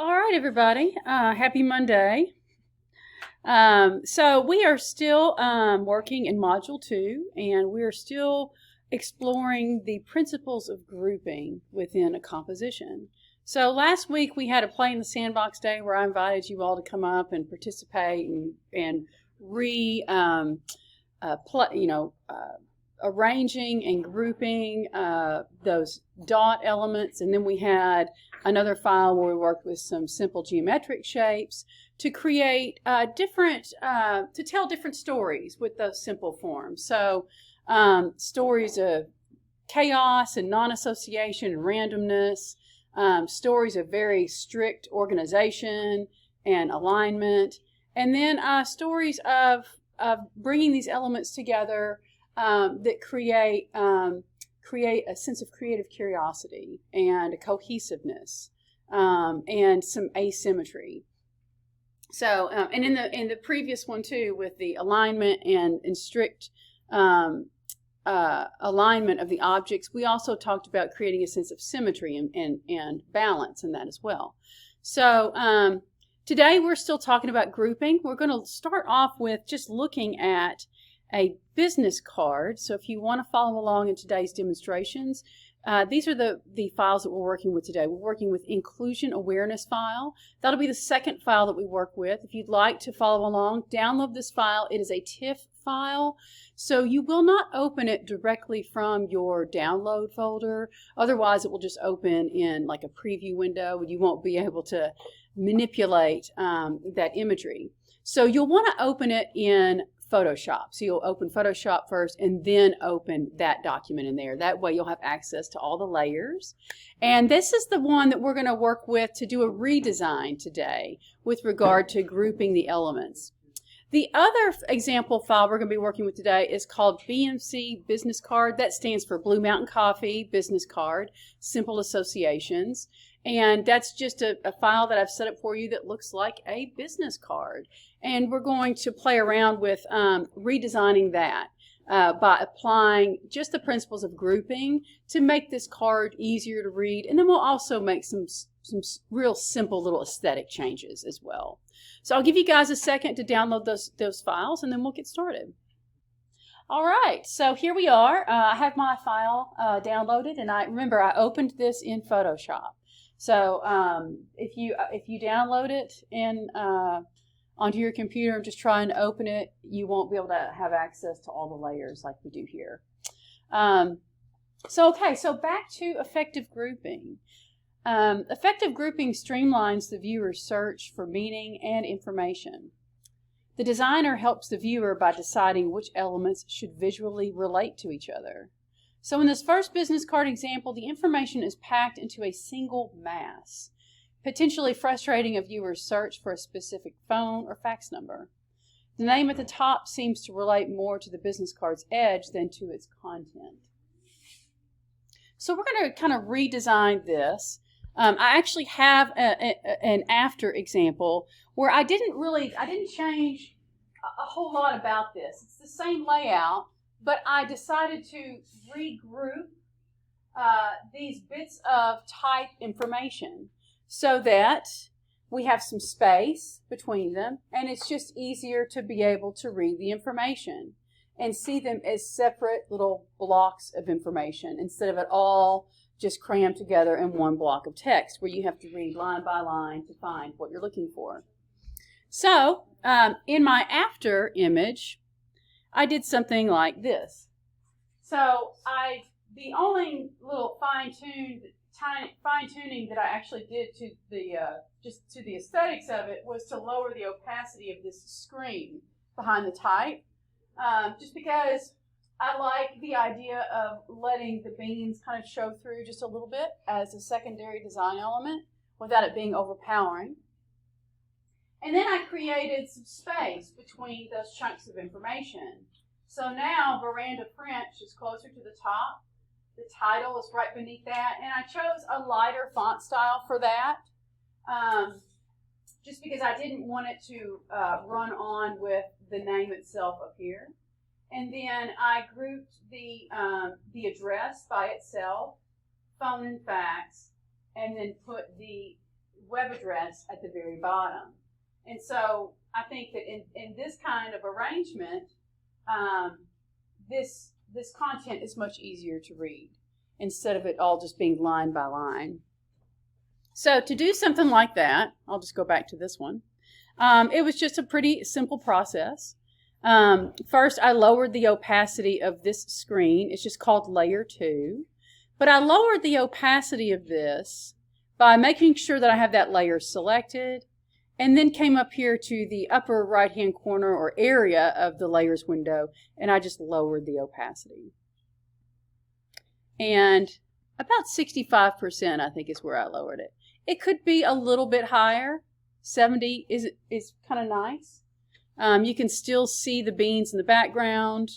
All right, everybody. Happy Monday. So we are still working in Module 2, and we are still exploring the principles of grouping within a composition. So last week we had a Play in the Sandbox day where I invited you all to come up and participate and arranging and grouping those dot elements. And then we had another file where we worked with some simple geometric shapes to create to tell different stories with those simple forms. So stories of chaos and non-association and randomness, stories of very strict organization and alignment, and then stories of bringing these elements together that create a sense of creative curiosity and a cohesiveness and some asymmetry. So, and in the previous one too, with the alignment and strict alignment of the objects, we also talked about creating a sense of symmetry and balance in that as well. So today we're still talking about grouping. We're going to start off with just looking at a business card. So if you want to follow along in today's demonstrations, these are the files that we're working with today. We're working with inclusion awareness file. That'll be the second file that we work with. If you'd like to follow along, download this file. It is a TIFF file, so you will not open it directly from your download folder. Otherwise, it will just open in like a preview window and you won't be able to manipulate that imagery. So you'll want to open it in Photoshop. So you'll open Photoshop first and then open that document in there. That way you'll have access to all the layers. And this is the one that we're going to work with to do a redesign today with regard to grouping the elements. The other example file we're going to be working with today is called BMC Business Card. That stands for Blue Mountain Coffee Business Card, Simple Associations. And that's just a file that I've set up for you that looks like a business card. And we're going to play around with redesigning that by applying just the principles of grouping to make this card easier to read. And then we'll also make some real simple little aesthetic changes as well. So I'll give you guys a second to download those files and then we'll get started. All right, so here we are. I have my file downloaded, and I opened this in Photoshop. So if you download it onto your computer and just try and open it, you won't be able to have access to all the layers like we do here. So back to effective grouping. Effective grouping streamlines the viewer's search for meaning and information. The designer helps the viewer by deciding which elements should visually relate to each other. So in this first business card example, the information is packed into a single mass, potentially frustrating a viewer's search for a specific phone or fax number. The name at the top seems to relate more to the business card's edge than to its content. So we're going to kind of redesign this. I actually have an after example where I didn't change a whole lot about this. It's the same layout, but I decided to regroup these bits of type information so that we have some space between them, and it's just easier to be able to read the information and see them as separate little blocks of information instead of it all just crammed together in one block of text where you have to read line by line to find what you're looking for. So in my after image, I did something like this. So the only little fine-tuning that I actually did to the aesthetics of it was to lower the opacity of this screen behind the type, just because I like the idea of letting the beans kind of show through just a little bit as a secondary design element without it being overpowering. And then I created some space between those chunks of information. So now Veranda French is closer to the top. The title is right beneath that. And I chose a lighter font style for that, just because I didn't want it to run on with the name itself up here. And then I grouped the address by itself, phone and fax, and then put the web address at the very bottom. And so I think that in this kind of arrangement, this content is much easier to read instead of it all just being line by line. So to do something like that, I'll just go back to this one. It was just a pretty simple process. First, I lowered the opacity of this screen. It's just called Layer 2. But I lowered the opacity of this by making sure that I have that layer selected, and then came up here to the upper right-hand corner or area of the layers window, and I just lowered the opacity. And about 65%, I think, is where I lowered it. It could be a little bit higher. 70 is kind of nice. You can still see the beans in the background,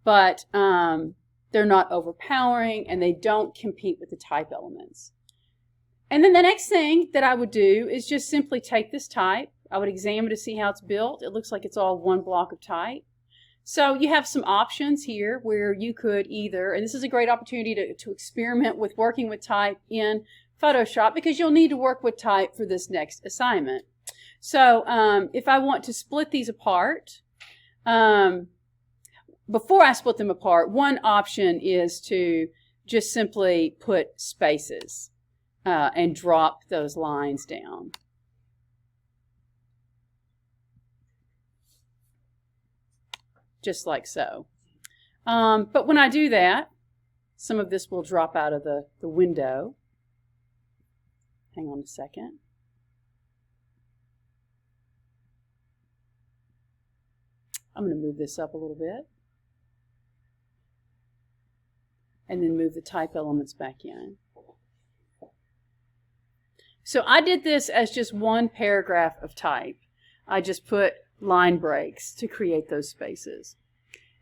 but they're not overpowering and they don't compete with the type elements. And then the next thing that I would do is just simply take this type. I would examine to see how it's built. It looks like it's all one block of type. So you have some options here where you could either, and this is a great opportunity to experiment with working with type in Photoshop, because you'll need to work with type for this next assignment. So if I want to split these apart, before I split them apart, one option is to just simply put spaces and drop those lines down. Just like so. But when I do that, some of this will drop out of the window. Hang on a second. I'm going to move this up a little bit. And then move the type elements back in. So I did this as just one paragraph of type. I just put line breaks to create those spaces.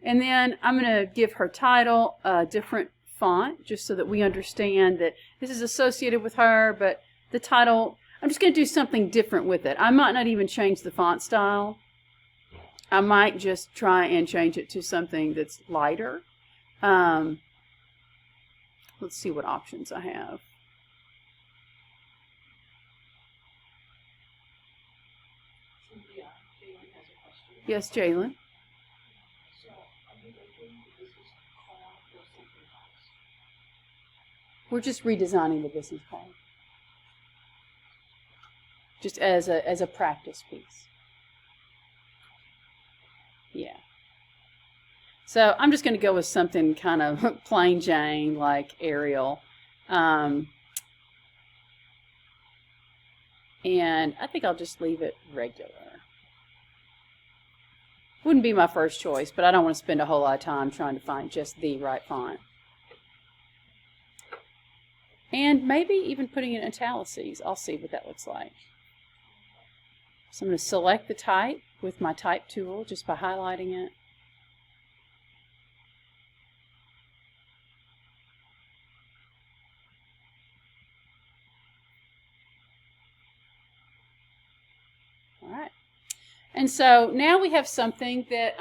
And then I'm going to give her title a different font, just so that we understand that this is associated with her, but the title, I'm just going to do something different with it. I might not even change the font style. I might just try and change it to something that's lighter. Let's see what options I have. Yes, Jalen. We're just redesigning the business card, just as a practice piece. Yeah. So I'm just going to go with something kind of plain Jane, like Arial. And I think I'll just leave it regular. Wouldn't be my first choice, but I don't want to spend a whole lot of time trying to find just the right font. And maybe even putting it in italics. I'll see what that looks like. So I'm going to select the type with my type tool just by highlighting it. All right. And so now we have something that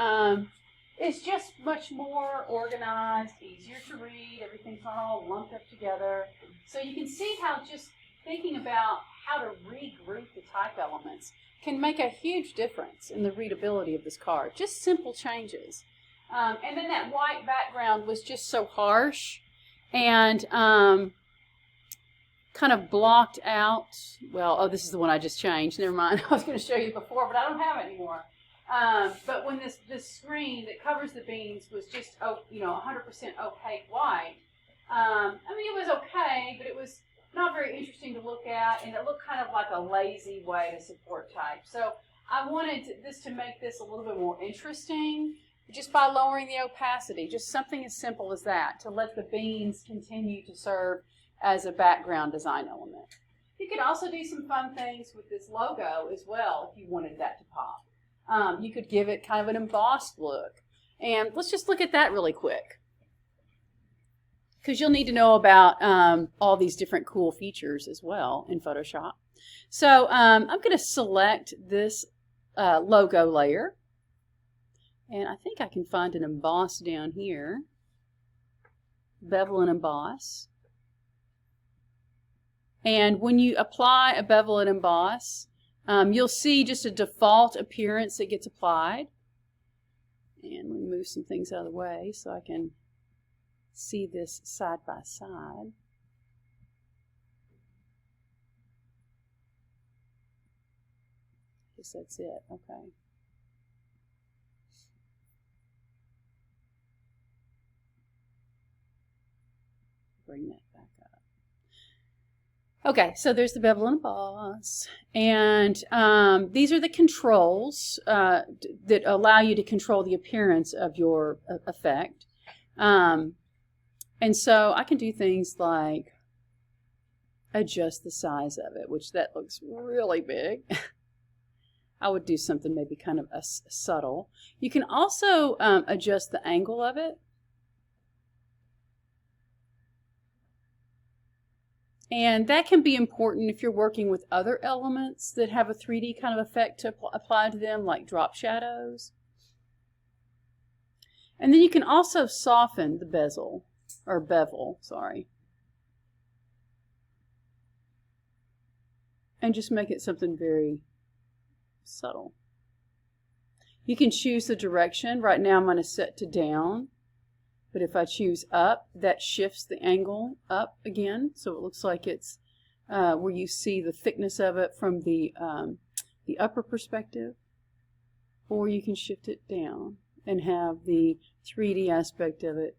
is just much more organized, easier to read. Everything's not all lumped up together. So you can see how just thinking about how to regroup the type elements can make a huge difference in the readability of this card. Just simple changes. And then that white background was just so harsh and kind of blocked out. Well, oh, this is the one I just changed. Never mind. I was going to show you before, but I don't have it anymore. But when this screen that covers the beans was just 100% opaque white, I mean, it was okay, but it was not very interesting to look at, and it looked kind of like a lazy way to support type. So I wanted this to make this a little bit more interesting just by lowering the opacity, just something as simple as that, to let the beans continue to serve as a background design element. You could also do some fun things with this logo as well if you wanted that to pop. You could give it kind of an embossed look. And let's just look at that really quick, because you'll need to know about all these different cool features as well in Photoshop. So I'm going to select this logo layer. And I think I can find an emboss down here. Bevel and emboss. And when you apply a bevel and emboss, you'll see just a default appearance that gets applied. And we move some things out of the way so I can see this side by side. I guess that's it. Okay. Bring that back up. Okay, so there's the bevel and emboss, and these are the controls that allow you to control the appearance of your effect. And so I can do things like adjust the size of it, which that looks really big. I would do something maybe kind of subtle. You can also adjust the angle of it. And that can be important if you're working with other elements that have a 3D kind of effect to apply to them, like drop shadows. And then you can also soften the bevel, sorry. And just make it something very subtle. You can choose the direction. Right now I'm going to set to down. But if I choose up, that shifts the angle up again, so it looks like it's where you see the thickness of it from the upper perspective. Or you can shift it down and have the 3D aspect of it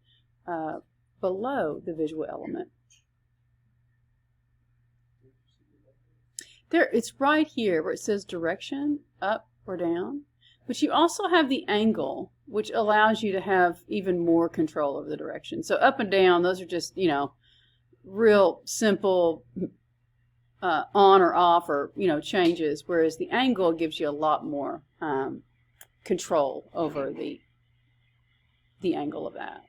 below the visual element. There, it's right here where it says direction, up or down. But you also have the angle, which allows you to have even more control over the direction. So up and down, those are just, you know, real simple on or off or, you know, changes, whereas the angle gives you a lot more control over the angle of that.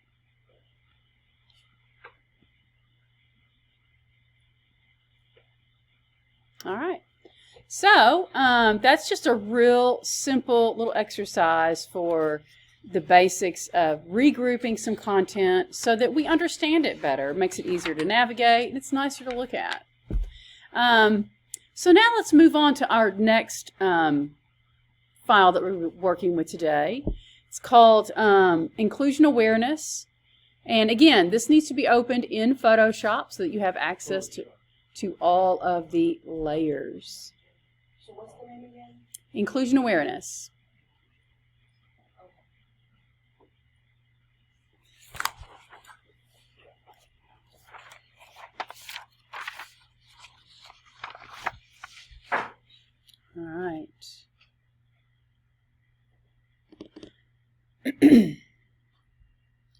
All right. So that's just a real simple little exercise for the basics of regrouping some content so that we understand it better. It makes it easier to navigate, and it's nicer to look at. So now let's move on to our next file that we're working with today. It's called Inclusion Awareness. And again, this needs to be opened in Photoshop so that you have access to all of the layers. So what's the name again? Inclusion Awareness. All right.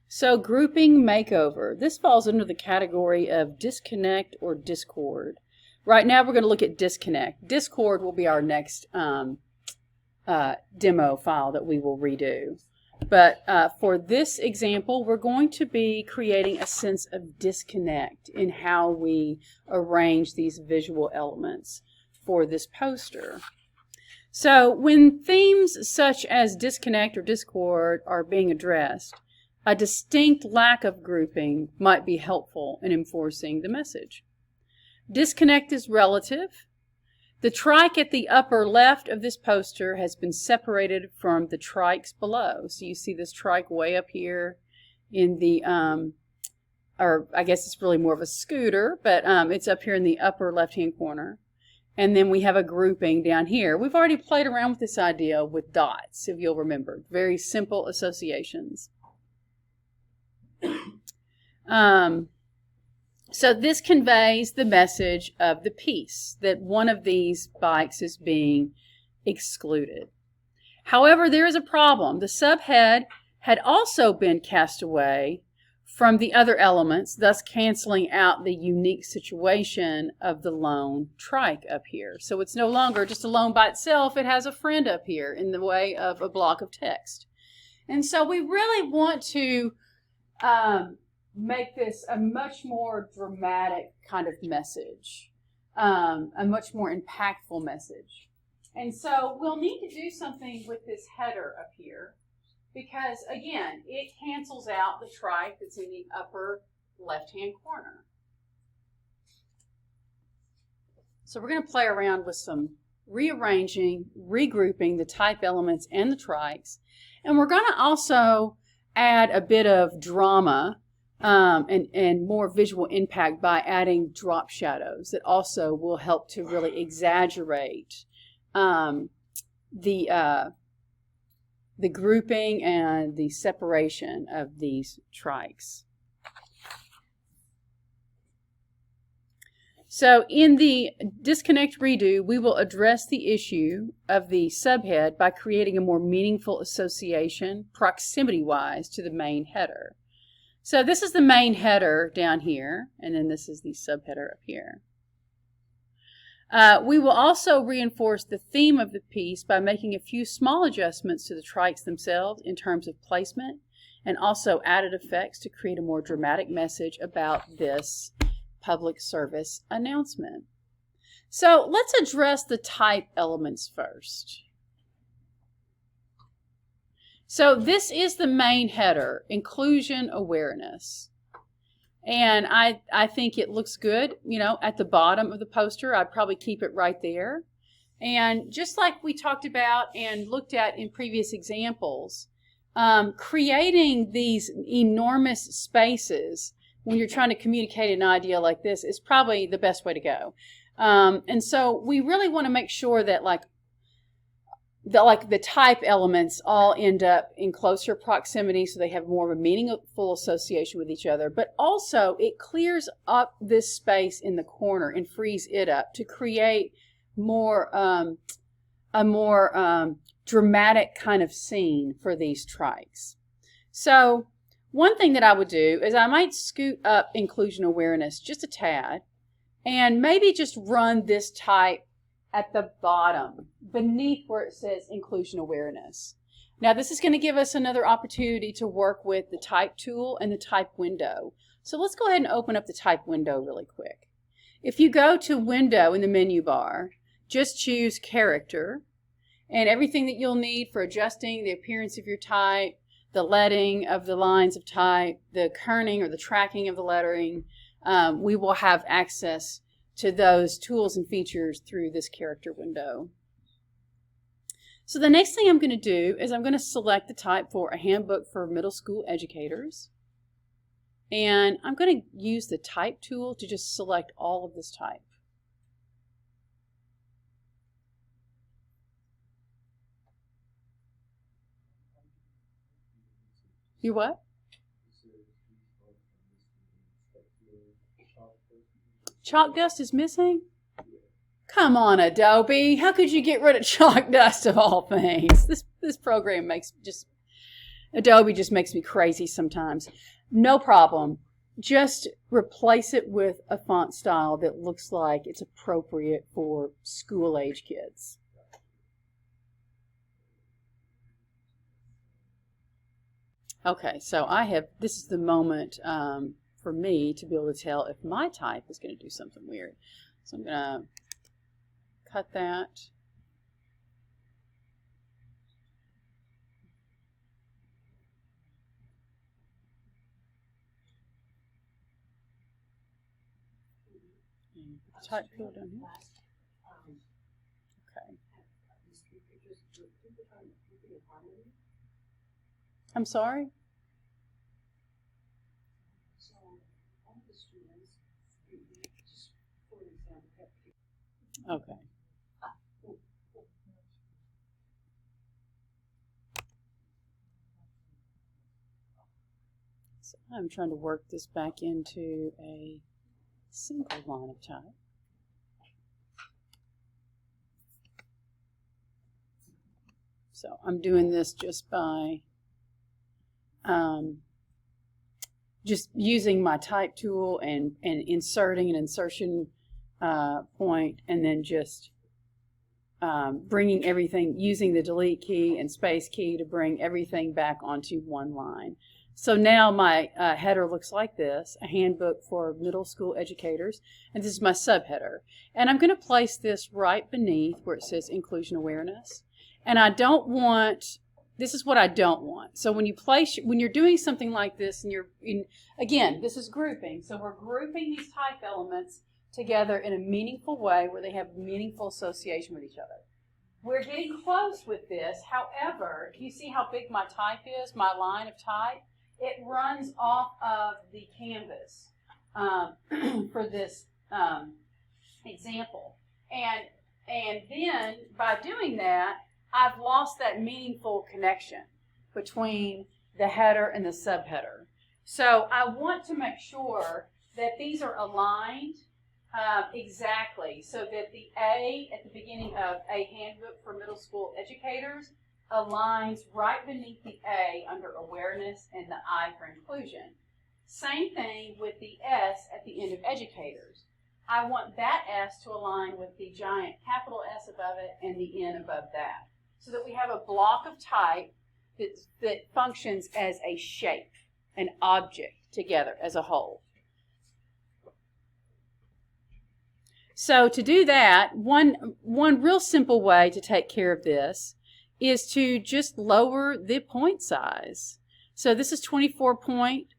So grouping makeover. This falls under the category of disconnect or discord. Right now we're going to look at disconnect. Discord will be our next demo file that we will redo. But for this example, we're going to be creating a sense of disconnect in how we arrange these visual elements for this poster. So when themes such as disconnect or discord are being addressed, a distinct lack of grouping might be helpful in enforcing the message. Disconnect is relative. The trike at the upper left of this poster has been separated from the trikes below. So you see this trike way up here in the, or I guess it's really more of a scooter, but it's up here in the upper left-hand corner. And then we have a grouping down here. We've already played around with this idea with dots, if you'll remember. Very simple associations. So this conveys the message of the piece, that one of these bikes is being excluded. However, there is a problem. The subhead had also been cast away from the other elements, thus canceling out the unique situation of the lone trike up here. So it's no longer just alone by itself. It has a friend up here in the way of a block of text. And so we really want to make this a much more dramatic kind of message, a much more impactful message. And so we'll need to do something with this header up here because, again, it cancels out the trike that's in the upper left-hand corner. So we're going to play around with some rearranging, regrouping the type elements and the trikes. And we're going to also add a bit of drama and more visual impact by adding drop shadows that also will help to really exaggerate the grouping and the separation of these trikes. So in the disconnect redo, we will address the issue of the subhead by creating a more meaningful association proximity-wise to the main header. So this is the main header down here, and then this is the subheader up here. We will also reinforce the theme of the piece by making a few small adjustments to the trikes themselves in terms of placement, and also added effects to create a more dramatic message about this public service announcement. So let's address the type elements first. So this is the main header, inclusion awareness. And I think it looks good, you know, at the bottom of the poster. I'd probably keep it right there. And just like we talked about and looked at in previous examples, creating these enormous spaces when you're trying to communicate an idea like this is probably the best way to go. And so we really want to make sure that the type elements all end up in closer proximity so they have more of a meaningful association with each other. But also it clears up this space in the corner and frees it up to create more a more dramatic kind of scene for these trikes. So one thing that I would do is I might scoot up inclusion awareness just a tad and maybe just run this type at the bottom beneath where it says inclusion awareness. Now this is going to give us another opportunity to work with the type tool and the type window. So let's go ahead and open up the type window really quick. If you go to window in the menu bar, just choose character, and everything that you'll need for adjusting the appearance of your type, the leading of the lines of type, the kerning or the tracking of the lettering, we will have access to those tools and features through this character window. So the next thing I'm going to do is I'm going to select the type for a handbook for middle school educators. And I'm going to use the type tool to just select all of this type. You what? Chalk dust is missing? Come on, Adobe. How could you get rid of chalk dust of all things? This program Adobe just makes me crazy sometimes. No problem. Just replace it with a font style that looks like it's appropriate for school-age kids. Okay, so this is the moment for me to be able to tell if my type is going to do something weird. So I'm going to cut that. And type tool down here. Okay. I'm sorry? Okay. So I'm trying to work this back into a single line of type. So I'm doing this just by just using my type tool and inserting an insertion point, and then just bringing everything, using the delete key and space key to bring everything back onto one line. So now my header looks like this, a handbook for middle school educators, and this is my subheader. And I'm going to place this right beneath where it says inclusion awareness. And I don't want, this is what I don't want. So when you're doing something like this, and again, this is grouping. So we're grouping these type elements together in a meaningful way where they have meaningful association with each other. We're getting close with this. However, you see how big my type is, my line of type? It runs off of the canvas for this example. And then by doing that, I've lost that meaningful connection between the header and the subheader. So I want to make sure that these are aligned exactly, so that the A at the beginning of A Handbook for Middle School Educators aligns right beneath the A under awareness and the I for inclusion. Same thing with the S at the end of educators. I want that S to align with the giant capital S above it and the N above that, so that we have a block of type that functions as a shape, an object together as a whole. So to do that, one real simple way to take care of this is to just lower the point size. So this is 24 point.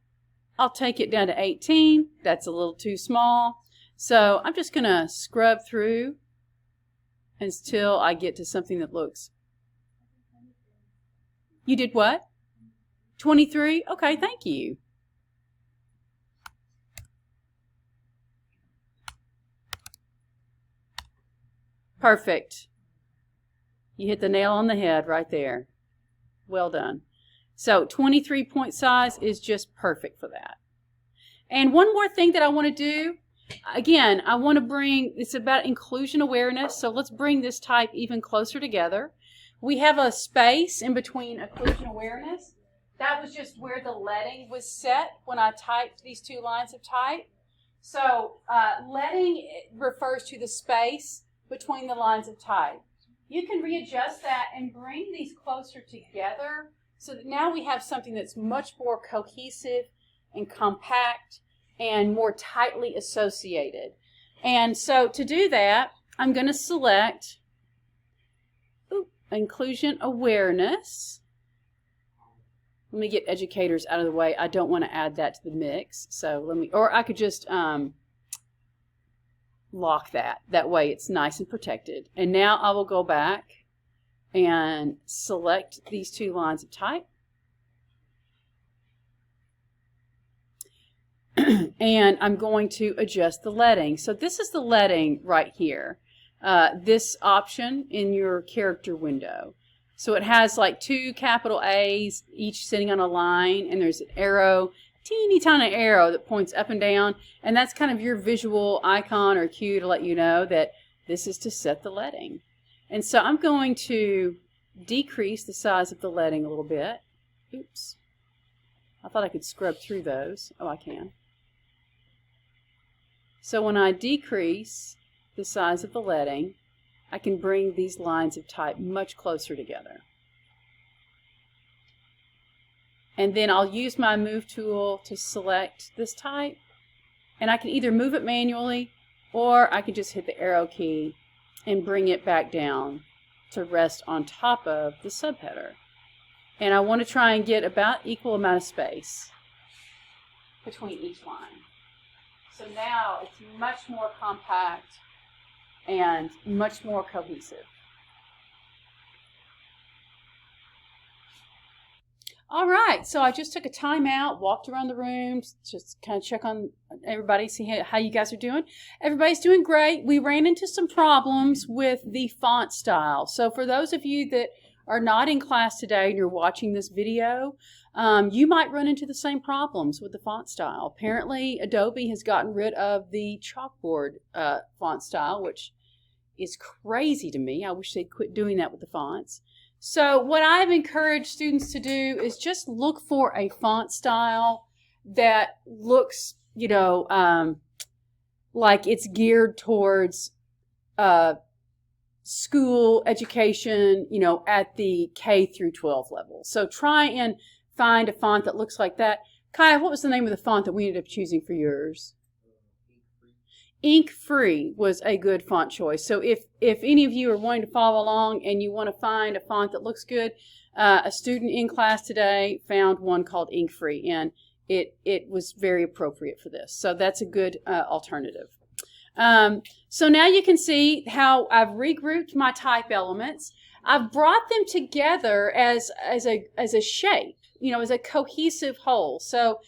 I'll take it down to 18. That's a little too small. So I'm just going to scrub through until I get to something that looks... You did what? 23? Okay, thank you. Perfect. You hit the nail on the head right there. Well done. So 23 point size is just perfect for that. And one more thing that I want to do, again, I want to bring, it's about inclusion awareness, so let's bring this type even closer together. We have a space in between inclusion awareness. That was just where the leading was set when I typed these two lines of type. So leading refers to the space between the lines of type. You can readjust that and bring these closer together so that now we have something that's much more cohesive and compact and more tightly associated. And so to do that, I'm going to select inclusion awareness. Let me get educators out of the way. I don't want to add that to the mix. So let me, or I could just lock that. That way it's nice and protected. And now I will go back and select these two lines of type. And I'm going to adjust the leading. So this is the leading right here. This option in your character window. So it has like two capital A's, each sitting on a line, and there's an arrow, teeny tiny arrow that points up and down, and that's kind of your visual icon or cue to let you know that this is to set the leading. And so I'm going to decrease the size of the leading a little bit. Oops. I thought I could scrub through those. Oh, I can. So when I decrease the size of the leading, I can bring these lines of type much closer together. And then I'll use my move tool to select this type, and I can either move it manually or I can just hit the arrow key and bring it back down to rest on top of the subheader. And I want to try and get about equal amount of space between each line. So now it's much more compact and much more cohesive. All right, so I just took a time out, walked around the room, just kind of check on everybody, see how you guys are doing. Everybody's doing great. We ran into some problems with the font style. So for those of you that are not in class today and you're watching this video, you might run into the same problems with the font style. Apparently, Adobe has gotten rid of the chalkboard font style, which is crazy to me. I wish they'd quit doing that with the fonts. So what I've encouraged students to do is just look for a font style that looks, like it's geared towards school education, at the K through 12 level. So try and find a font that looks like that. Kaya, what was the name of the font that we ended up choosing for yours? Ink Free was a good font choice. So if any of you are wanting to follow along and you want to find a font that looks good, a student in class today found one called Ink Free, and it was very appropriate for this. So that's a good alternative. So now you can see how I've regrouped my type elements. I've brought them together as a shape, as a cohesive whole. So,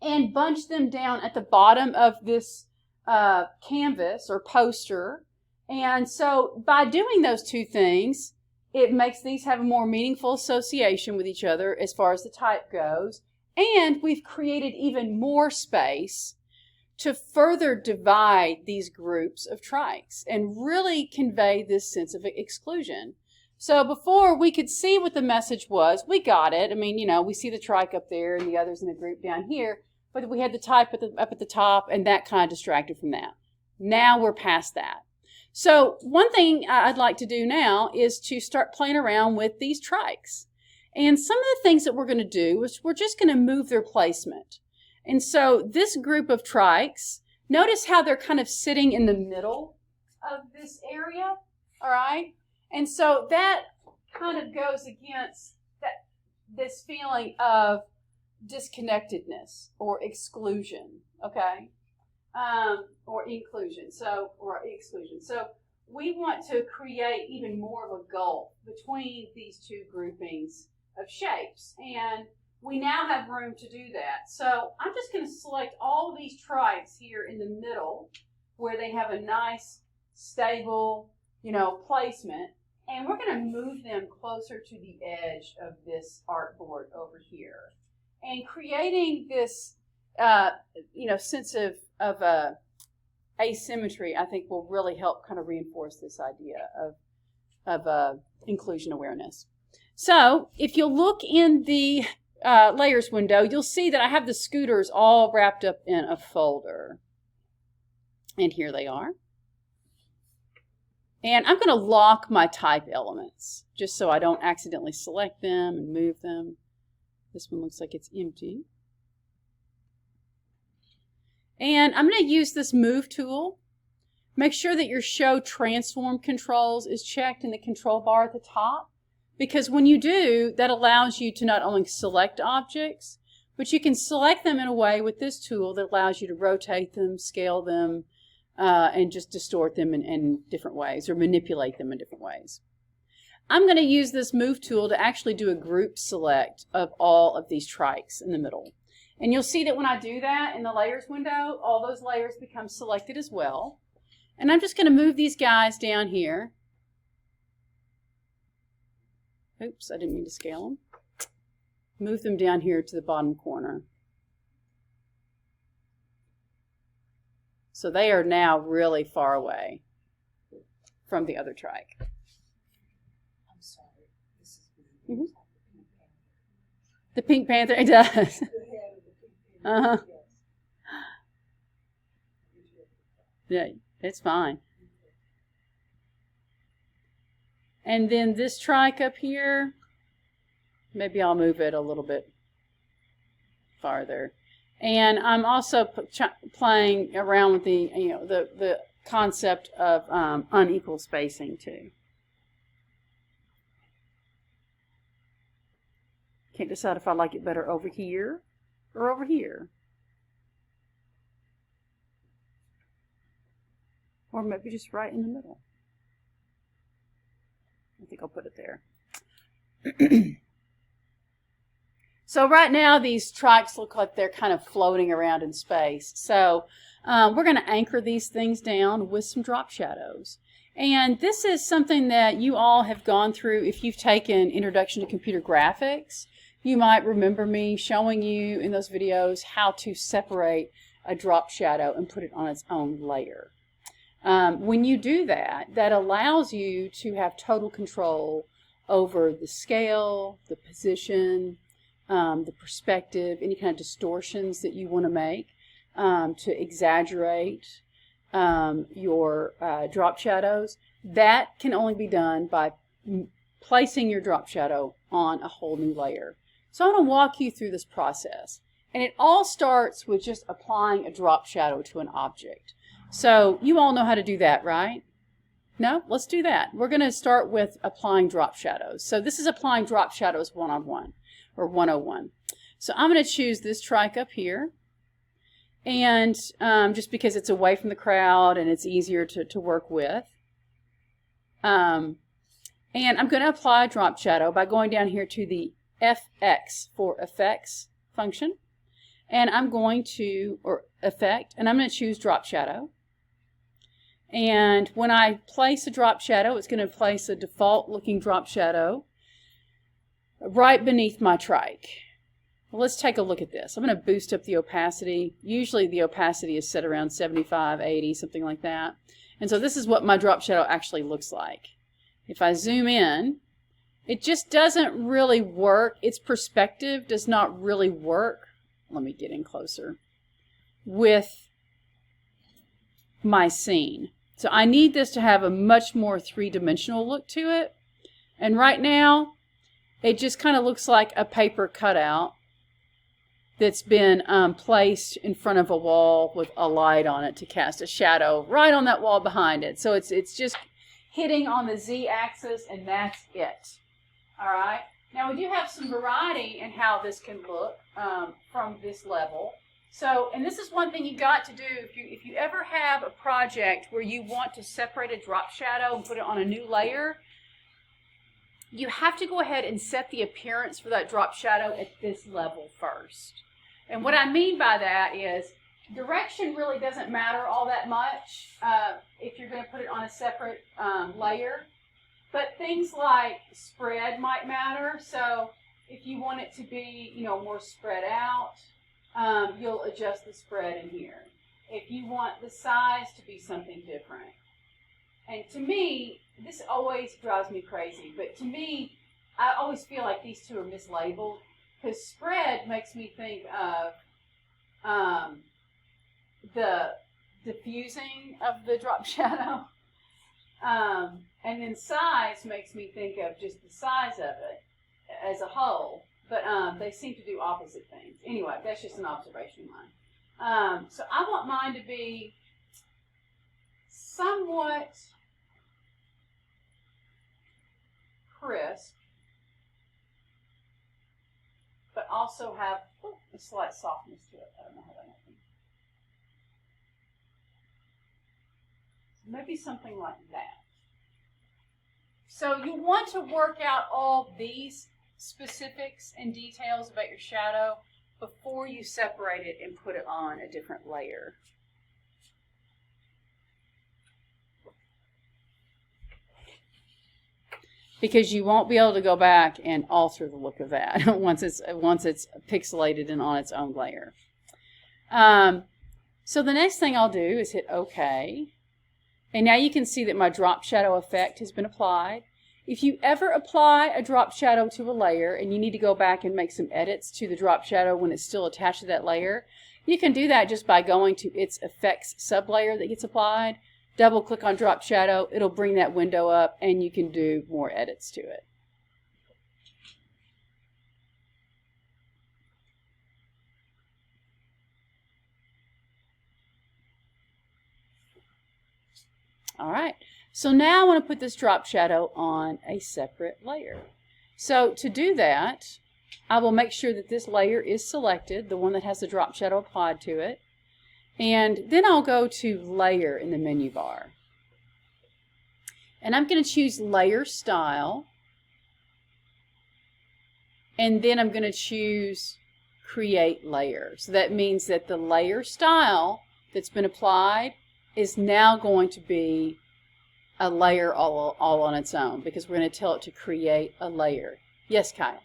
and bunch them down at the bottom of this canvas or poster. And so by doing those two things, it makes these have a more meaningful association with each other as far as the type goes. And we've created even more space to further divide these groups of trikes and really convey this sense of exclusion. So before we could see what the message was, we got it. I mean, we see the trike up there and the others in the group down here, but we had the type up at the top, and that kind of distracted from that. Now we're past that. So one thing I'd like to do now is to start playing around with these trikes. And some of the things that we're going to do is we're just going to move their placement. And so this group of trikes, notice how they're kind of sitting in the middle of this area, all right? And so that kind of goes against this feeling of disconnectedness or exclusion, okay? Or inclusion, or exclusion. So we want to create even more of a gulf between these two groupings of shapes. And we now have room to do that. So I'm just going to select all of these trikes here in the middle where they have a nice, stable, placement. And we're going to move them closer to the edge of this artboard over here. And creating this, sense of asymmetry, I think, will really help kind of reinforce this idea of inclusion awareness. So if you'll look in the layers window, you'll see that I have the scooters all wrapped up in a folder. And here they are. And I'm going to lock my type elements just so I don't accidentally select them and move them. This one looks like it's empty. And I'm going to use this move tool. Make sure that your show transform controls is checked in the control bar at the top, because when you do, that allows you to not only select objects, but you can select them in a way with this tool that allows you to rotate them, scale them, and just distort them in different ways or manipulate them in different ways. I'm going to use this move tool to actually do a group select of all of these trikes in the middle. And you'll see that when I do that in the layers window, all those layers become selected as well. And I'm just going to move these guys down here. Oops, I didn't mean to scale them. Move them down here to the bottom corner. So they are now really far away from the other trike. I'm sorry. This is the Pink Panther, it does. Uh-huh. Yeah, it's fine. And then this trike up here, maybe I'll move it a little bit farther. And I'm also playing around with the concept of unequal spacing too. Can't decide if I like it better over here or over here. Or maybe just right in the middle. I think I'll put it there. So right now these trikes look like they're kind of floating around in space. So we're going to anchor these things down with some drop shadows. And this is something that you all have gone through. If you've taken Introduction to Computer Graphics, you might remember me showing you in those videos how to separate a drop shadow and put it on its own layer. When you do that, that allows you to have total control over the scale, the position, the perspective, any kind of distortions that you want to make to exaggerate your drop shadows. That can only be done by placing your drop shadow on a whole new layer. So I'm going to walk you through this process. And it all starts with just applying a drop shadow to an object. So you all know how to do that, right? No? Let's do that. We're going to start with applying drop shadows. So this is applying drop shadows one-on-one or 101. So I'm going to choose this trike up here. and just because it's away from the crowd and it's easier to work with. And I'm going to apply a drop shadow by going down here to the FX for effects function. And I'm going to, or effect, and I'm going to choose drop shadow. And when I place a drop shadow, it's going to place a default looking drop shadow right beneath my trike. Well, let's take a look at this. I'm going to boost up the opacity. Usually the opacity is set around 75, 80, something like that. And so this is what my drop shadow actually looks like. If I zoom in, it just doesn't really work. Its perspective does not really work. Let me get in closer with my scene. So I need this to have a much more three-dimensional look to it. And right now, it just kind of looks like a paper cutout that's been placed in front of a wall with a light on it to cast a shadow right on that wall behind it. So it's just hitting on the Z-axis, and that's it. All right. Now, we do have some variety in how this can look from this level. So, and this is one thing you got to do if you ever have a project where you want to separate a drop shadow and put it on a new layer, you have to go ahead and set the appearance for that drop shadow at this level first. And what I mean by that is direction really doesn't matter all that much if you're going to put it on a separate layer. But things like spread might matter. So if you want it to be, more spread out, you'll adjust the spread in here. If you want the size to be something different. And to me, this always drives me crazy, but to me, I always feel like these two are mislabeled, because spread makes me think of the diffusing of the drop shadow. And then size makes me think of just the size of it as a whole. But they seem to do opposite things. Anyway, that's just an observation of mine. So I want mine to be somewhat crisp, but also have a slight softness to it. I don't know how that happens. Maybe something like that. So you want to work out all these specifics and details about your shadow before you separate it and put it on a different layer. Because you won't be able to go back and alter the look of that once it's pixelated and on its own layer. So the next thing I'll do is hit OK. And now you can see that my drop shadow effect has been applied. If you ever apply a drop shadow to a layer and you need to go back and make some edits to the drop shadow when it's still attached to that layer, you can do that just by going to its effects sublayer that gets applied. Double click on drop shadow, it'll bring that window up and you can do more edits to it. All right, so now I want to put this drop shadow on a separate layer. So to do that, I will make sure that this layer is selected, the one that has the drop shadow applied to it. And then I'll go to Layer in the menu bar. And I'm going to choose Layer Style. And then I'm going to choose Create Layer. So that means that the layer style that's been applied is now going to be a layer all on its own, because we're going to tell it to create a layer. Yes, Kyle?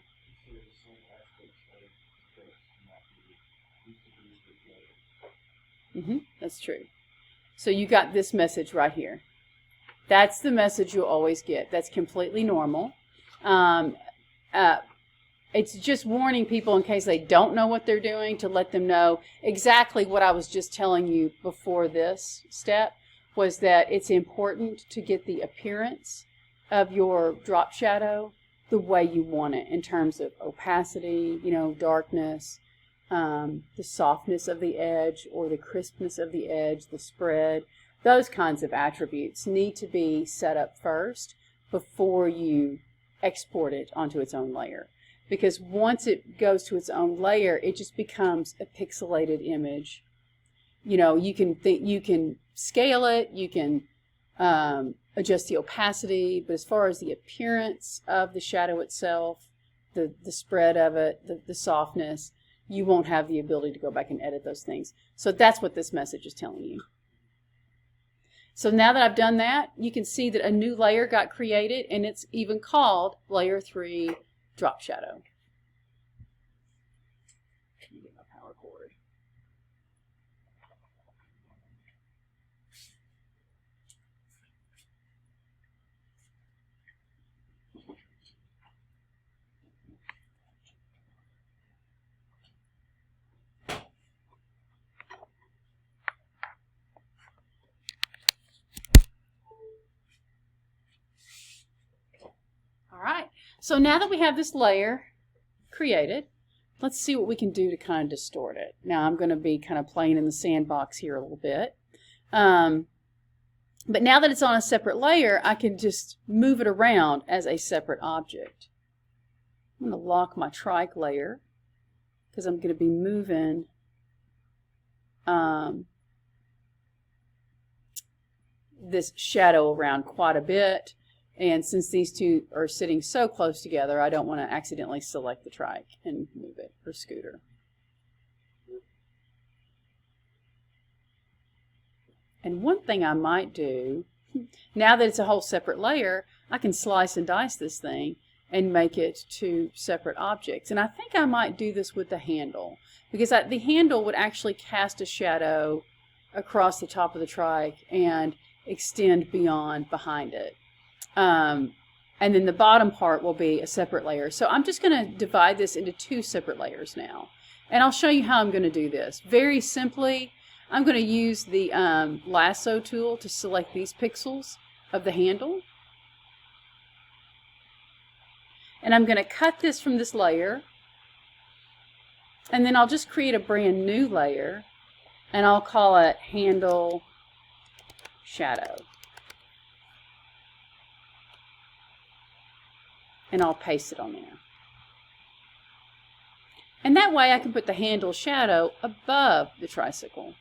That's true. So you got this message right here. That's the message you'll always get. That's completely normal. It's just warning people in case they don't know what they're doing, to let them know exactly what I was just telling you before this step, was that it's important to get the appearance of your drop shadow the way you want it in terms of opacity, darkness, the softness of the edge or the crispness of the edge, the spread. Those kinds of attributes need to be set up first before you export it onto its own layer. Because once it goes to its own layer, it just becomes a pixelated image you know, you can scale it, you can adjust the opacity, but as far as the appearance of the shadow itself, the spread of it, the softness, you won't have the ability to go back and edit those things. So that's what this message is telling you. So now that I've done that, you can see that a new layer got created, and it's even called Layer 3 Drop Shadow. Let me get my power cord. All right, so now that we have this layer created, let's see what we can do to kind of distort it. Now I'm going to be kind of playing in the sandbox here a little bit. But now that it's on a separate layer, I can just move it around as a separate object. I'm going to lock my trike layer because I'm going to be moving this shadow around quite a bit. And since these two are sitting so close together, I don't want to accidentally select the trike and move it, or scooter. And one thing I might do, now that it's a whole separate layer, I can slice and dice this thing and make it two separate objects. And I think I might do this with the handle, because the handle would actually cast a shadow across the top of the trike and extend behind it. And then the bottom part will be a separate layer. So I'm just going to divide this into two separate layers now. And I'll show you how I'm going to do this. Very simply, I'm going to use the lasso tool to select these pixels of the handle. And I'm going to cut this from this layer. And then I'll just create a brand new layer. And I'll call it Handle Shadow. And I'll paste it on there. And that way I can put the handle shadow above the tricycle.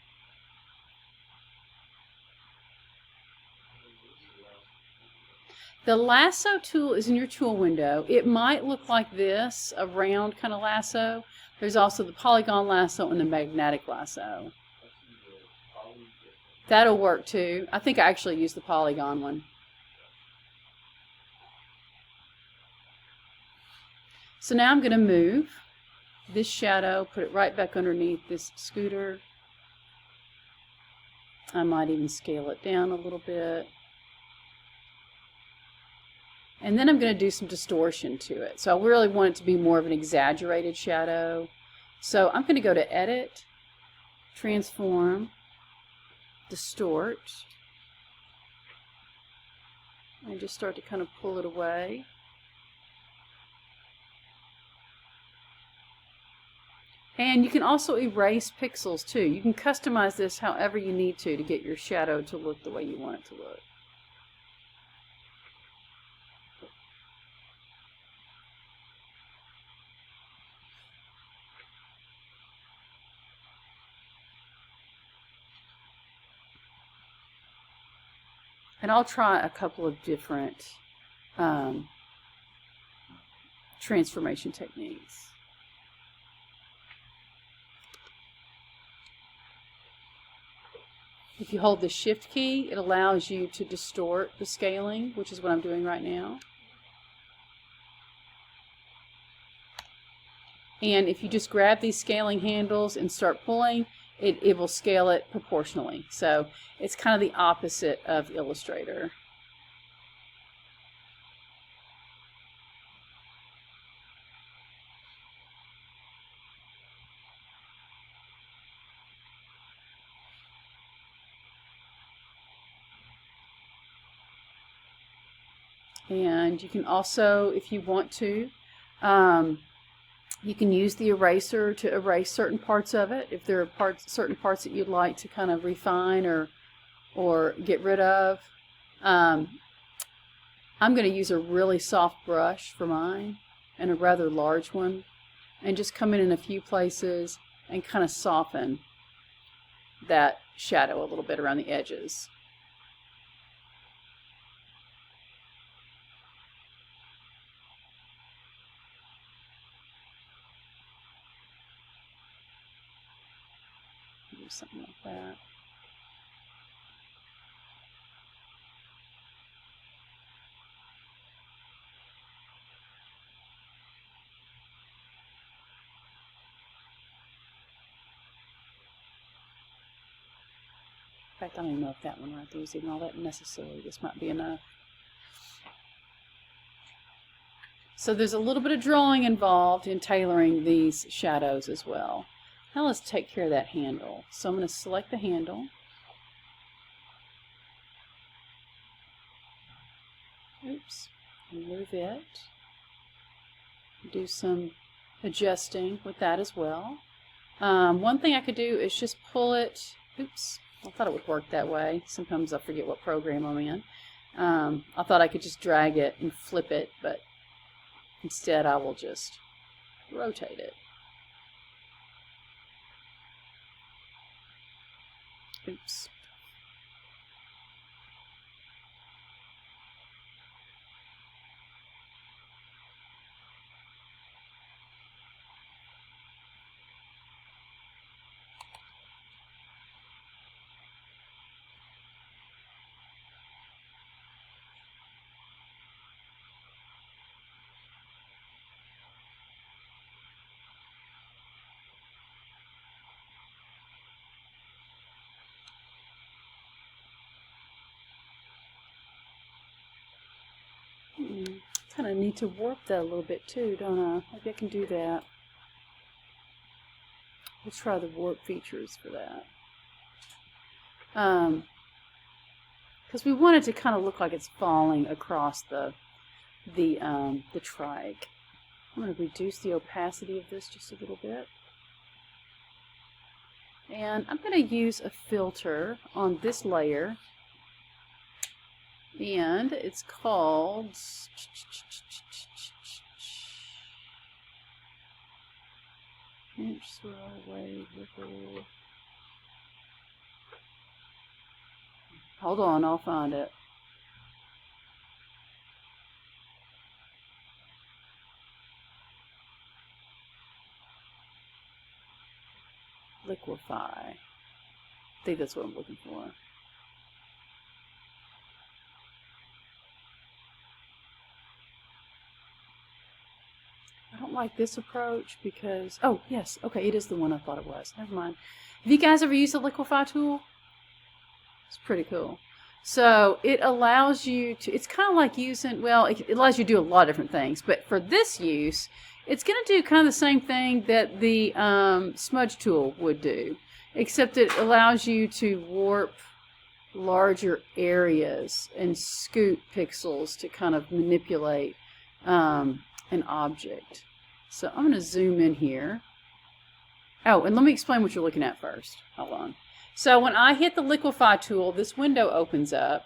The lasso tool is in your tool window. It might look like this, a round kind of lasso. There's also the polygon lasso and the magnetic lasso. That'll work too. I think I actually used the polygon one. So now I'm going to move this shadow, put it right back underneath this scooter. I might even scale it down a little bit. And then I'm going to do some distortion to it. So I really want it to be more of an exaggerated shadow. So I'm going to go to Edit, Transform, Distort, and just start to kind of pull it away. And you can also erase pixels too. You can customize this however you need to get your shadow to look the way you want it to look. And I'll try a couple of different transformation techniques. If you hold the Shift key, it allows you to distort the scaling, which is what I'm doing right now. And if you just grab these scaling handles and start pulling, it will scale it proportionally. So it's kind of the opposite of Illustrator. And you can also, if you want to, you can use the eraser to erase certain parts of it. If there are certain parts that you'd like to kind of refine or get rid of. I'm going to use a really soft brush for mine and a rather large one, and just come in a few places and kind of soften that shadow a little bit around the edges. Do something like that. In fact, I don't even know if that one right there is even all that necessary. This might be enough. So there's a little bit of drawing involved in tailoring these shadows as well. Now let's take care of that handle. So I'm going to select the handle. Oops. Move it. Do some adjusting with that as well. One thing I could do is just pull it. Oops. I thought it would work that way. Sometimes I forget what program I'm in. I thought I could just drag it and flip it, but instead I will just rotate it. Oops. Kind of need to warp that a little bit too, don't I? Maybe I can do that. We'll try the warp features for that. Because we want it to kind of look like it's falling across the trike. I'm going to reduce the opacity of this just a little bit. And I'm going to use a filter on this layer. And it's called Swirl Wave Ripple. Hold on, I'll find it. Liquify. I think that's what I'm looking for. I don't like this approach because, oh yes, okay, it is the one I thought it was. Never mind. Have you guys ever used the Liquify tool? It's pretty cool. So it allows you to, it's kind of like using, well, it allows you to do a lot of different things, but for this use, it's going to do kind of the same thing that the smudge tool would do, except it allows you to warp larger areas and scoop pixels to kind of manipulate an object. So I'm going to zoom in here. Oh, and let me explain what you're looking at first. Hold on. So when I hit the Liquify tool, this window opens up,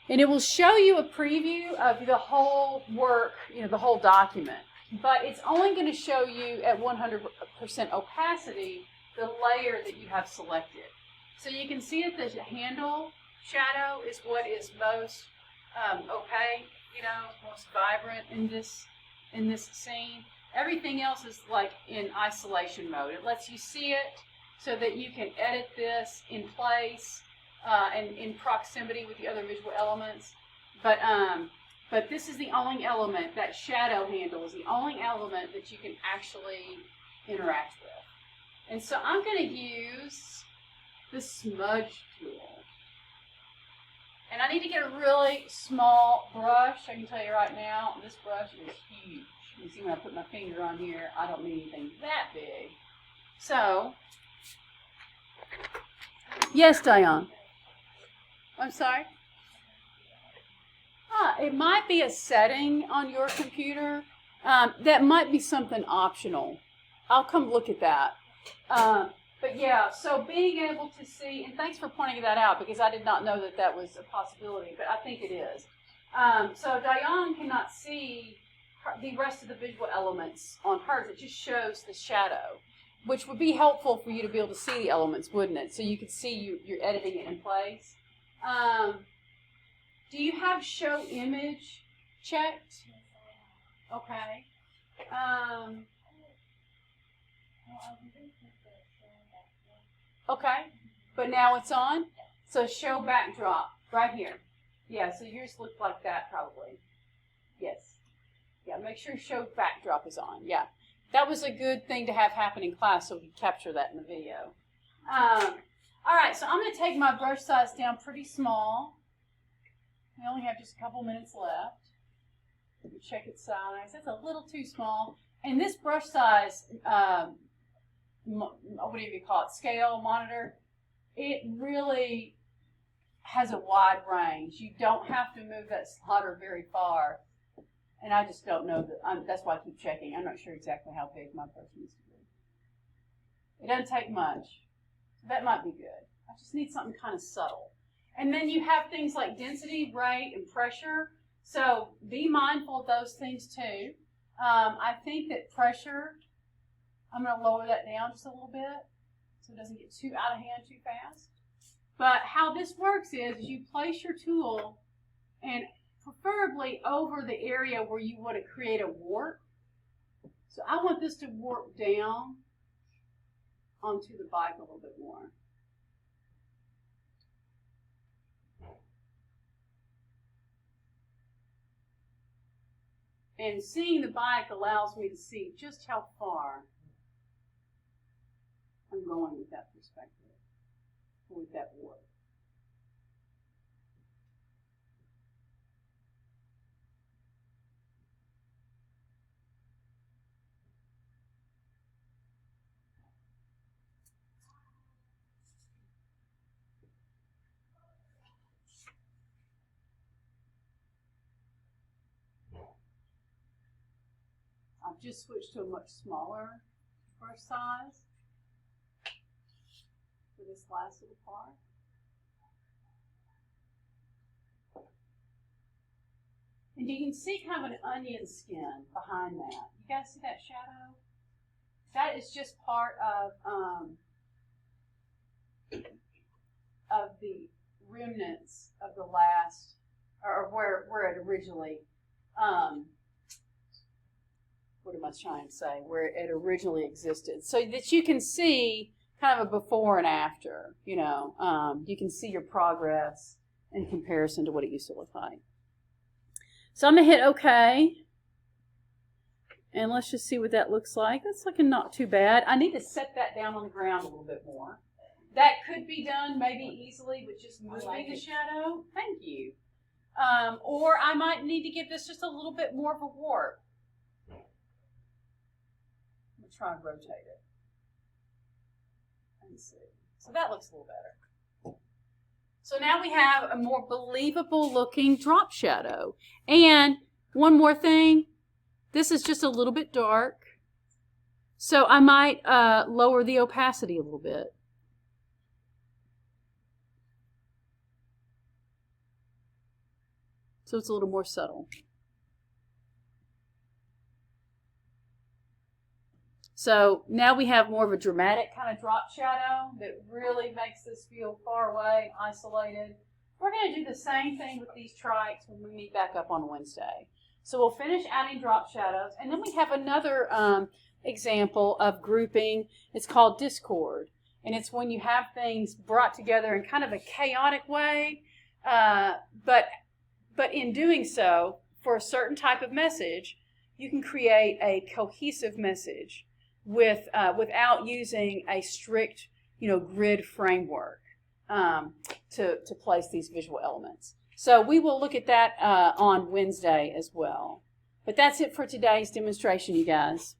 and it will show you a preview of the whole work, the whole document. But it's only going to show you at 100% opacity the layer that you have selected. So you can see that the handle shadow is what is most opaque, most vibrant in this scene. Everything else is like in isolation mode. It lets you see it so that you can edit this in place and in proximity with the other visual elements. But this is the only element, that shadow handle is the only element that you can actually interact with. And so I'm going to use the smudge tool. And I need to get a really small brush. I can tell you right now, this brush is huge. You see when I put my finger on here, I don't need anything that big. So, yes, Diane. I'm sorry? It might be a setting on your computer. That might be something optional. I'll come look at that. But yeah, so being able to see, and thanks for pointing that out because I did not know that that was a possibility, but I think it is. So Diane cannot see the rest of the visual elements on hers. It just shows the shadow. which would be helpful for you to be able to see the elements, wouldn't it? So you could see you're editing it in place. Do you have show image checked? Okay. Okay, but now it's on. So show backdrop right here. Yeah, so yours looked like that probably. Yes. Yeah, make sure show backdrop is on. Yeah, that was a good thing to have happen in class so we could capture that in the video. All right, so I'm going to take my brush size down pretty small. We only have just a couple minutes left. Let me check its size. That's a little too small. And this brush size, whatever you call it, scale, monitor, it really has a wide range. You don't have to move that slider very far. And I just don't know that. That's why I keep checking. I'm not sure exactly how big my brush needs to be. It doesn't take much. So that might be good. I just need something kind of subtle. And then you have things like density, rate, and pressure. So be mindful of those things too. I think that pressure, I'm going to lower that down just a little bit so it doesn't get too out of hand too fast. But how this works is you place your tool and preferably over the area where you want to create a warp. So I want this to warp down onto the bike a little bit more. And seeing the bike allows me to see just how far I'm going with that perspective, with that warp. I've just switched to a much smaller brush size for this last little part. And you can see kind of an onion skin behind that. You guys see that shadow? That is just part of the remnants of the last, or where it originally, what am I trying to say? Where it originally existed. So that you can see kind of a before and after, you know. You can see your progress in comparison to what it used to look like. So I'm going to hit OK. And let's just see what that looks like. That's looking not too bad. I need to set that down on the ground a little bit more. That could be done maybe easily with just moving the shadow. Thank you. Or I might need to give this just a little bit more of a warp. Try and rotate it and see. So that looks a little better. So now we have a more believable looking drop shadow. And one more thing, this is just a little bit dark. So I might lower the opacity a little bit. So it's a little more subtle. So now we have more of a dramatic kind of drop shadow that really makes this feel far away and isolated. We're going to do the same thing with these trikes when we meet back up on Wednesday. So we'll finish adding drop shadows. And then we have another example of grouping. It's called discord. And it's when you have things brought together in kind of a chaotic way. But in doing so, for a certain type of message, you can create a cohesive message without using a strict, grid framework to place these visual elements. So we will look at that on Wednesday as well. But that's it for today's demonstration, you guys.